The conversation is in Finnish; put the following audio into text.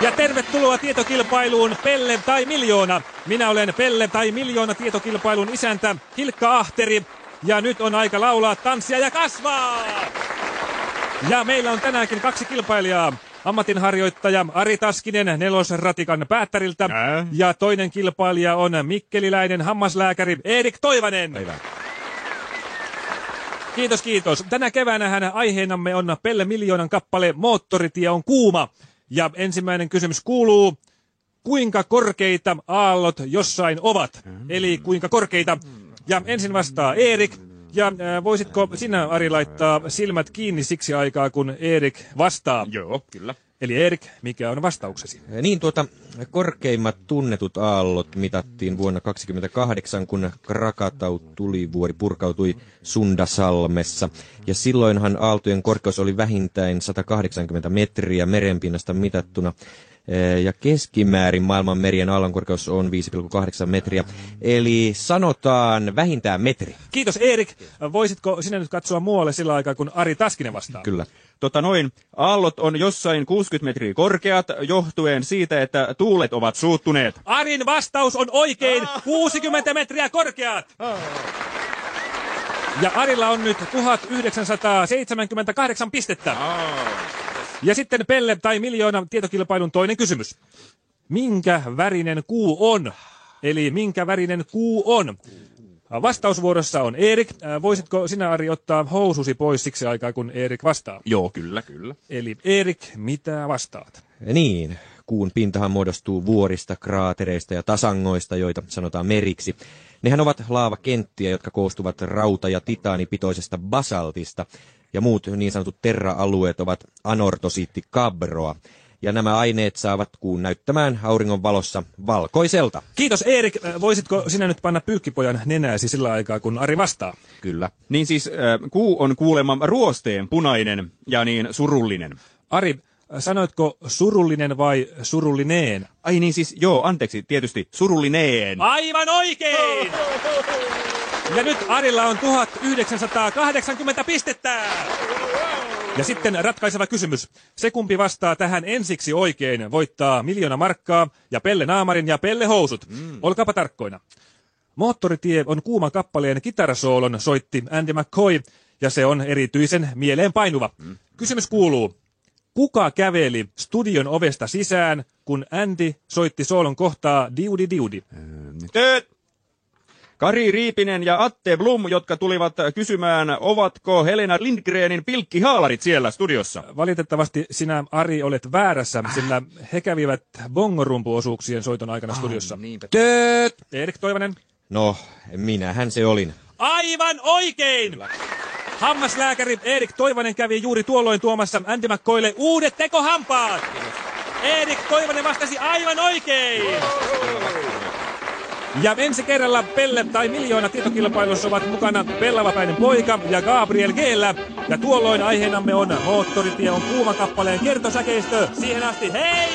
Ja tervetuloa tietokilpailuun Pelle tai Miljoona. Minä olen Pelle tai Miljoona tietokilpailun isäntä Hilkka Ahteri. Ja nyt on aika laulaa, tanssia ja kasvaa! Ja meillä on tänäänkin 2 kilpailijaa. Ammatinharjoittaja Ari Taskinen Nelosratikan Päättäriltä. Ja toinen kilpailija on mikkeliläinen hammaslääkäri Erik Toivanen. Päivää. Kiitos, kiitos. Tänä keväänähän aiheenamme on Pelle Miljoonan kappale Moottoritie on kuuma. Ja ensimmäinen kysymys kuuluu, kuinka korkeita aallot jossain ovat? Eli kuinka korkeita? Ja ensin vastaa Erik. Ja voisitko sinä, Ari, laittaa silmät kiinni siksi aikaa, kun Erik vastaa? Joo, kyllä. Eli Erik, mikä on vastauksesi? Niin, korkeimmat tunnetut aallot mitattiin vuonna 1928, kun Krakatau tulivuori purkautui Sundasalmessa. Ja silloinhan aaltojen korkeus oli vähintään 180 metriä merenpinnasta mitattuna. Ja keskimäärin maailman merien aallonkorkeus on 5,8 metriä, eli sanotaan vähintään metri. Kiitos, Erik. Voisitko sinä nyt katsoa muualle sillä aikaa, kun Ari Taskinen vastaa? Kyllä. Aallot on jossain 60 metriä korkeat, johtuen siitä, että tuulet ovat suuttuneet. Arin vastaus on oikein, 60 metriä korkeat. Ja Arilla on nyt 1978 pistettä. Ja sitten Pelle tai Miljoona tietokilpailun toinen kysymys. Minkä värinen kuu on? Eli minkä värinen kuu on? Vastausvuorossa on Erik. Voisitko sinä, Ari, ottaa housusi pois siksi aikaa, kun Erik vastaa? Joo, kyllä. Eli Erik, mitä vastaat? Niin, kuun pintahan muodostuu vuorista, kraatereista ja tasangoista, joita sanotaan meriksi. Nehän ovat laavakenttiä, jotka koostuvat rauta- ja titaanipitoisesta basaltista. Ja muut niin sanotut terra-alueet ovat anortosiittikabbroa. Ja nämä aineet saavat kuun näyttämään auringon valossa valkoiselta. Kiitos, Erik. Voisitko sinä nyt panna pyykkipojan nenääsi sillä aikaa, kun Ari vastaa? Kyllä. Niin siis kuu on kuulemma ruosteen punainen ja niin surullinen. Ari, sanoitko surullinen vai surullineen? Ai niin siis, joo, anteeksi, tietysti surullineen. Aivan oikein! Ja nyt Arilla on 1980 pistettä! Ja sitten ratkaiseva kysymys. Se, kumpi vastaa tähän ensiksi oikein, voittaa 1 000 000 markkaa ja Pelle naamarin ja Pelle housut. Olkaapa tarkkoina. Moottoritie on kuuman kappaleen kitarasoolon soitti Andy McCoy, ja se on erityisen mieleenpainuva. Kysymys kuuluu. Kuka käveli studion ovesta sisään, kun Andy soitti soolon kohtaa Diudi Diudi? Kari Riipinen ja Atte Blum, jotka tulivat kysymään, ovatko Helena Lindgrenin pilkkihaalarit siellä studiossa? Valitettavasti sinä, Ari, olet väärässä, sillä he kävivät bongorumpuosuuksien soiton aikana studiossa. Erik Toivanen. No, minähän se olin. Aivan oikein! Hammaslääkäri Erik Toivanen kävi juuri tuolloin tuomassa Andy McCoylle uudet tekohampaat. Erik Toivanen vastasi aivan oikein! Ja ensi kerralla Pelle tai Miljoona tietokilpailussa ovat mukana Pellavapäinen poika ja Gabriel Geellä. Ja tuolloin aiheenamme on Moottoritie on kuuma kappaleen kiertosäkeistö. Siihen asti, hei!